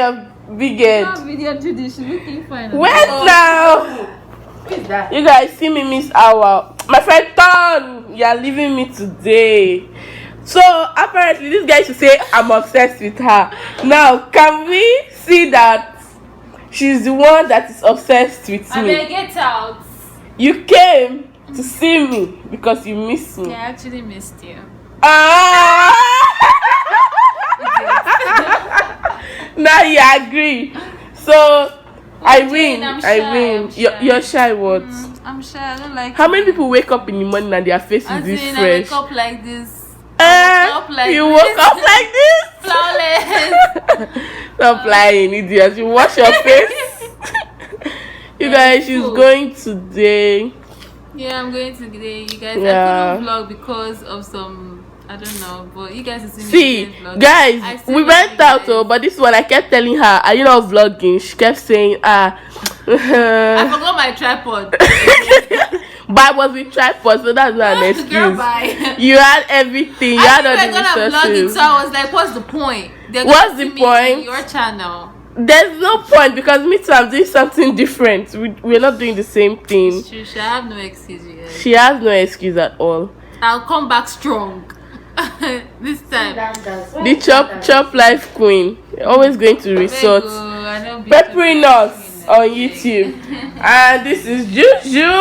your big head. Video today, she's looking fine. Wait now. Who is that? You guys see me miss hour. My friend Ton, you are leaving me today. So apparently this guy should say I'm obsessed with her. Now can we see that she's the one that is obsessed with me? I mean, get out. You came to see me because you miss me. Yeah, I actually missed you. Now you agree. So I win. I'm I shy, win. I'm shy. You're shy what? I'm sure I don't like How many people wake up in the morning and their face is As this in, I fresh? wake up like this. You woke up like this? Flawless. Stop lying, idiot. You wash your face. You guys, she's going today. Yeah, I'm going today. You guys, Yeah. I couldn't vlog because of some, I don't know, but you guys see me See, vlog. guys, we went out, but this one I kept telling her, are you not vlogging? She kept saying, I forgot my tripod. but I was with tripod, so that's not an Girl, excuse. bye. You had everything. You I had think all we're gonna the vlog it, resources. so I was like, what's the point? They're What's gonna the see me on point? your channel. There's no point because me too, I'm doing something different. We're not doing the same thing. Shush, I have no excuse, you guys. She has no excuse at all. I'll come back strong. This time. The chop life queen, always going to resort, peppering us on YouTube. And this is Juju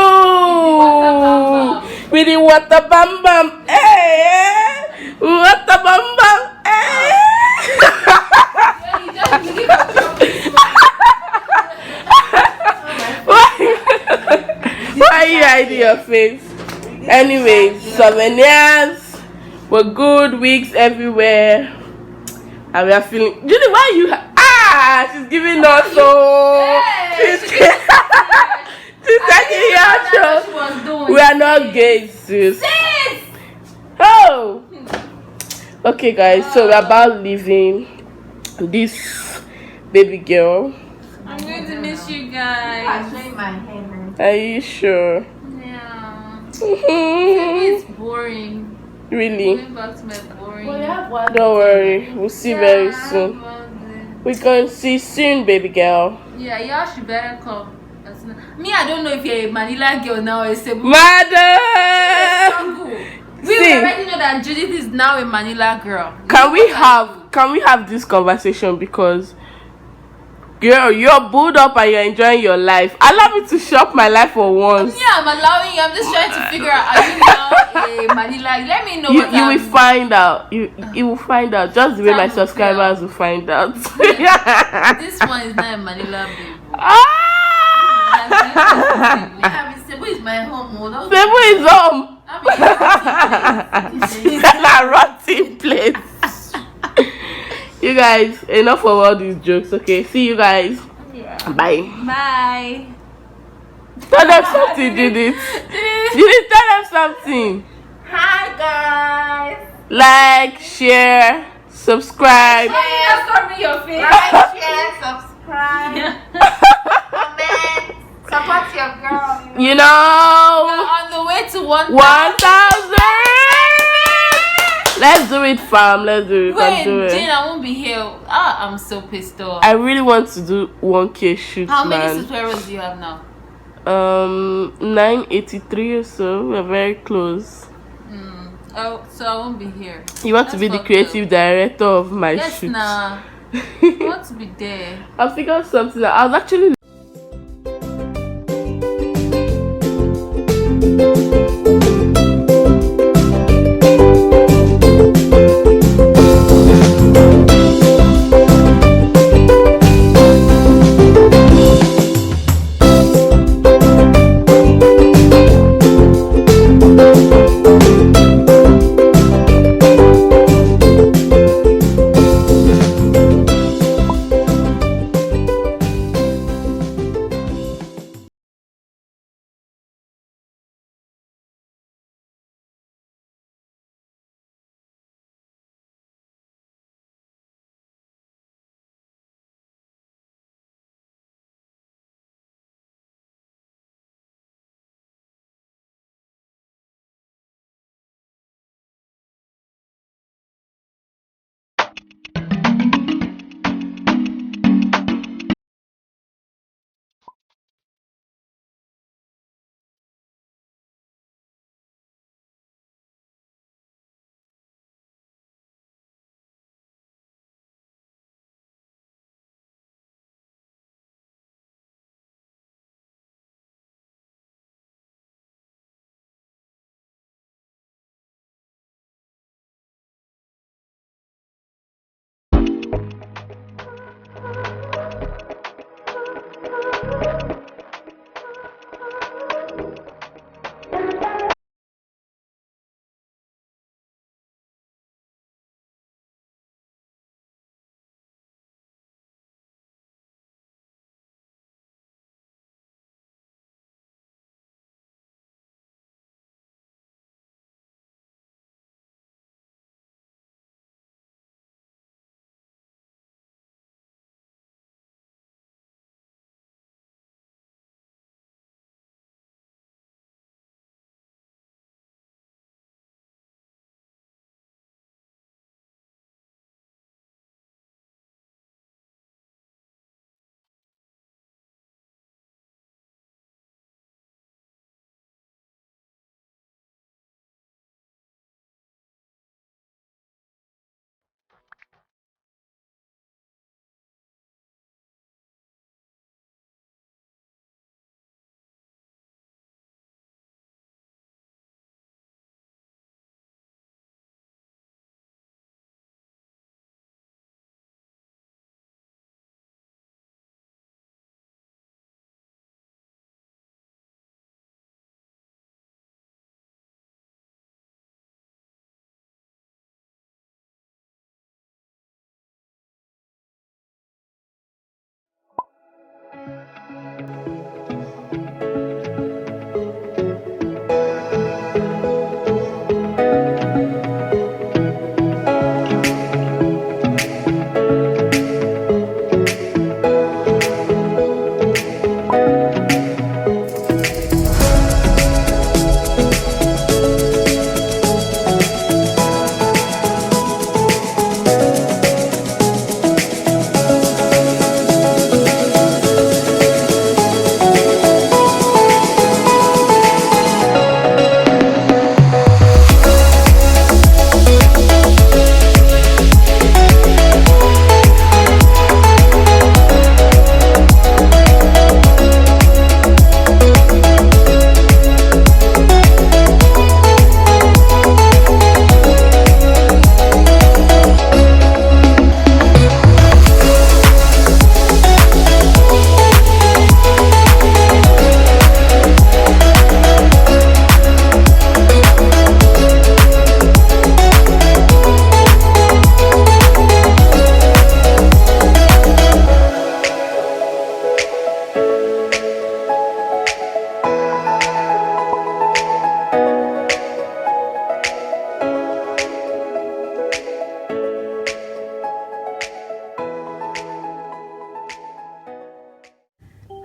with the water bam bam. Hey, water bam bam. Hey. Why are you hiding your face? Anyways, souvenirs. We're good, wigs everywhere, and we are feeling. Julie, why you? She's giving us so. She's taking your show. We are not gays, sis. Oh. Okay, guys. So we're about leaving this baby girl. I'm going to miss you guys. Are you sure? Yeah. It's boring. Really? Going back to my boring. Don't worry. We'll see very soon. We're going to see soon, baby girl. Yeah, y'all should better come. Me, I don't know if you're a Manila girl now or a Cebu. Mother! We already know that Judith is now a Manila girl. Can we have this conversation, because girl, you're booed up and you're enjoying your life. Allow me to shop my life for once. Yeah, I'm allowing you. I'm just trying to figure out, are you now a Manila? Let me know what You will find out. You will find out. Just the way my subscribers will find out. This one is not a Manila baby. Cebu is my home. Cebu is home. It's a rotten place. You guys, enough of all these jokes. Okay, see you guys. Yeah. Bye. Bye. Tell them something, Judith. Judith, tell them something. Hi guys. Like, share, subscribe. Your face. Like, share, subscribe, comment, support your girl. You know, We're on the way to 1,000. 1,000. Let's do it, fam. Let's do it. Wait, do it. Jane, I won't be here. I'm so pissed off. I really want to do 1K shoot, How many man. subscribers do you have now? 983 or so. We're very close. Oh, so I won't be here. You want to be the creative director of my Yes, shoot? nah. I want to be there. I'll figure out something. I was actually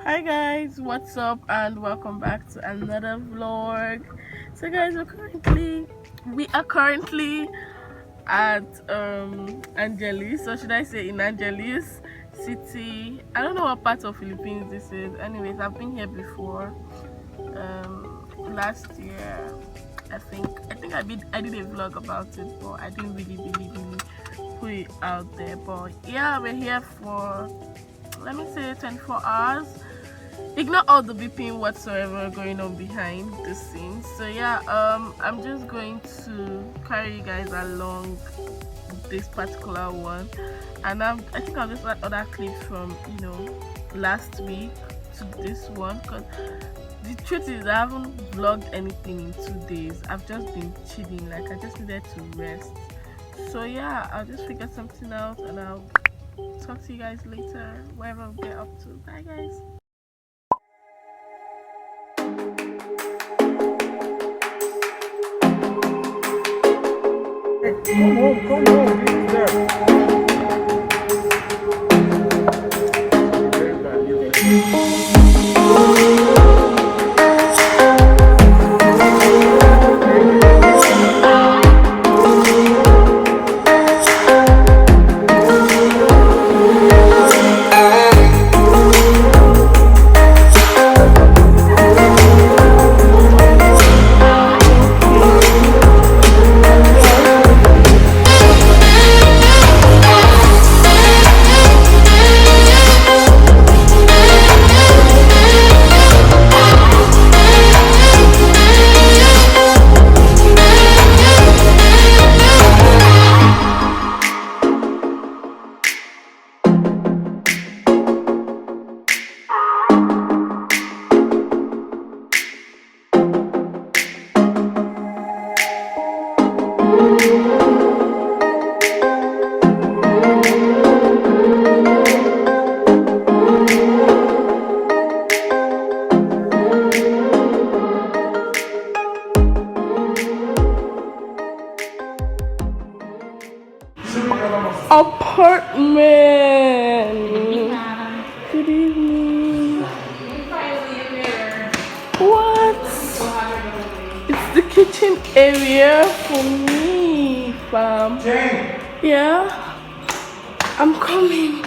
Hi guys, what's up and welcome back to another vlog. So guys, we are currently at Angeles, or should I say in Angeles city. I don't know what part of Philippines this is. Anyways, I've been here before. Last year I think I did a vlog about it, but I didn't really put it out there. But yeah, we're here for, let me say, 24 hours. Ignore all the beeping whatsoever going on behind the scenes. So yeah, I'm just going to carry you guys along this particular one, and I think I'll just add other clips from last week to this one, because the truth is I haven't vlogged anything in 2 days. I've just been chilling, like I just needed to rest. So yeah, I'll just figure something out and I'll talk to you guys later, wherever we get up to. Bye guys. Come on, this is there. apartment. Good evening. What? It's the kitchen area for me, fam. Yeah, I'm coming.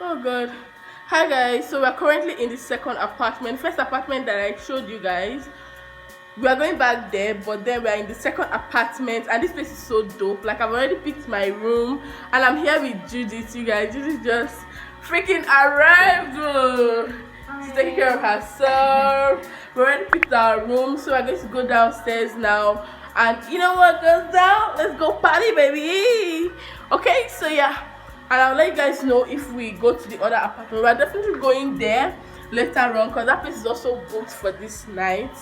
Oh god. Hi guys, so we're currently in the second apartment. First apartment that I showed you guys, we are going back there, but then we are in the second apartment and this place is so dope. Like, I've already picked my room and I'm here with Judith. You guys, Judith just freaking arrived. She's taking care of herself. We already picked our room, so we're going to go downstairs now. And you know what goes down? Let's go party, baby. Okay, so yeah, and I'll let you guys know if we go to the other apartment. We're definitely going there later on because that place is also booked for this night.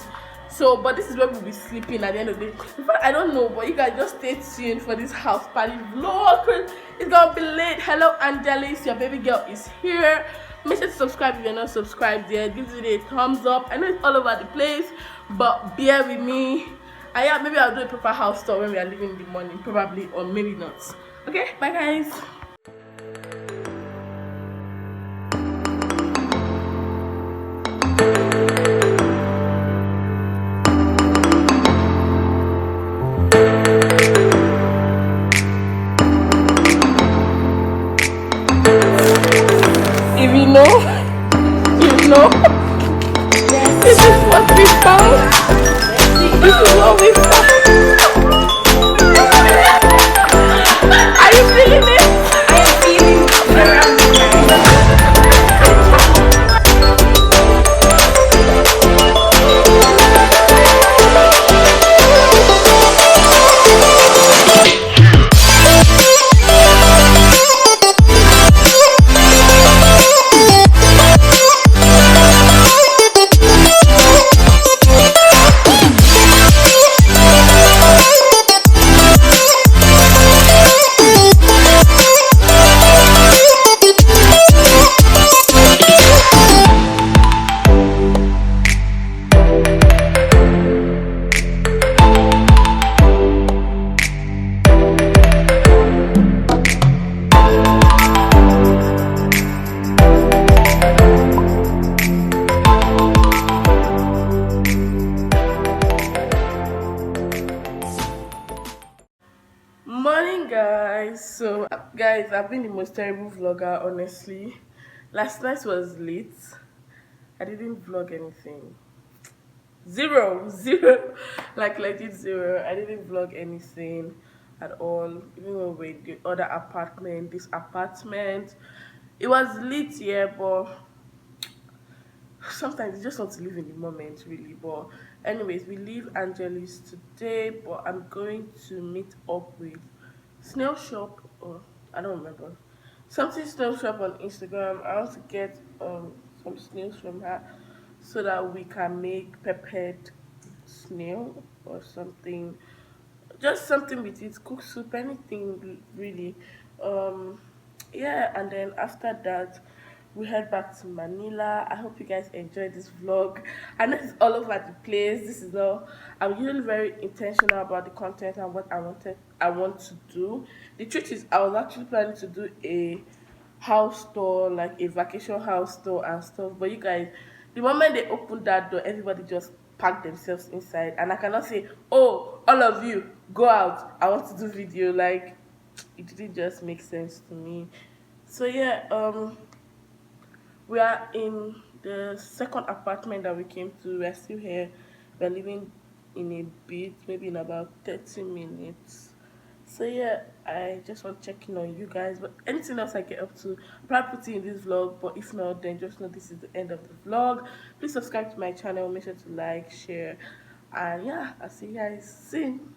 So, but this is where we'll be sleeping at the end of the day. In fact, I don't know, but you guys just stay tuned for this house party vlog. It's gonna be late. Hello, Angelis, your baby girl is here. Make sure to subscribe if you're not subscribed yet. Give the video a thumbs up. I know it's all over the place, but bear with me. And yeah, maybe I'll do a proper house tour when we are leaving in the morning, probably, or maybe not. Okay, bye guys. If you know, you know. This is what we found. This is what we found. Are you feeling it? I am feeling it. Morning guys. So guys, I've been the most terrible vlogger, honestly. Last night was late. I didn't vlog anything. Zero like legit zero. I didn't vlog anything at all, even when we were in the other apartment. This apartment, it was lit, yeah, but sometimes you just want to live in the moment, really. But anyways, we leave Angelis today, but I'm going to meet up with Snail Shop, or I don't remember, something Snail Shop on Instagram. I want to get some snails from her so that we can make peppered snail or something, just something with it, cook soup, anything really. Yeah, and then after that we head back to Manila. I hope you guys enjoyed this vlog. I know it's all over the place. This is all, I'm usually very intentional about the content and what I want to do. The truth is, I was actually planning to do a house tour, like a vacation house tour and stuff, but you guys, the moment they opened that door, everybody just packed themselves inside, and I cannot say, oh, all of you go out, I want to do video. Like, it didn't just make sense to me. So yeah, we are in the second apartment that we came to. We're still here. We're leaving in a bit, maybe in about 30 minutes. So yeah, I just want to check in on you guys. But anything else I get up to, I'll probably put it in this vlog. But if not, then just know this is the end of the vlog. Please subscribe to my channel. Make sure to like, share, and yeah, I'll see you guys soon.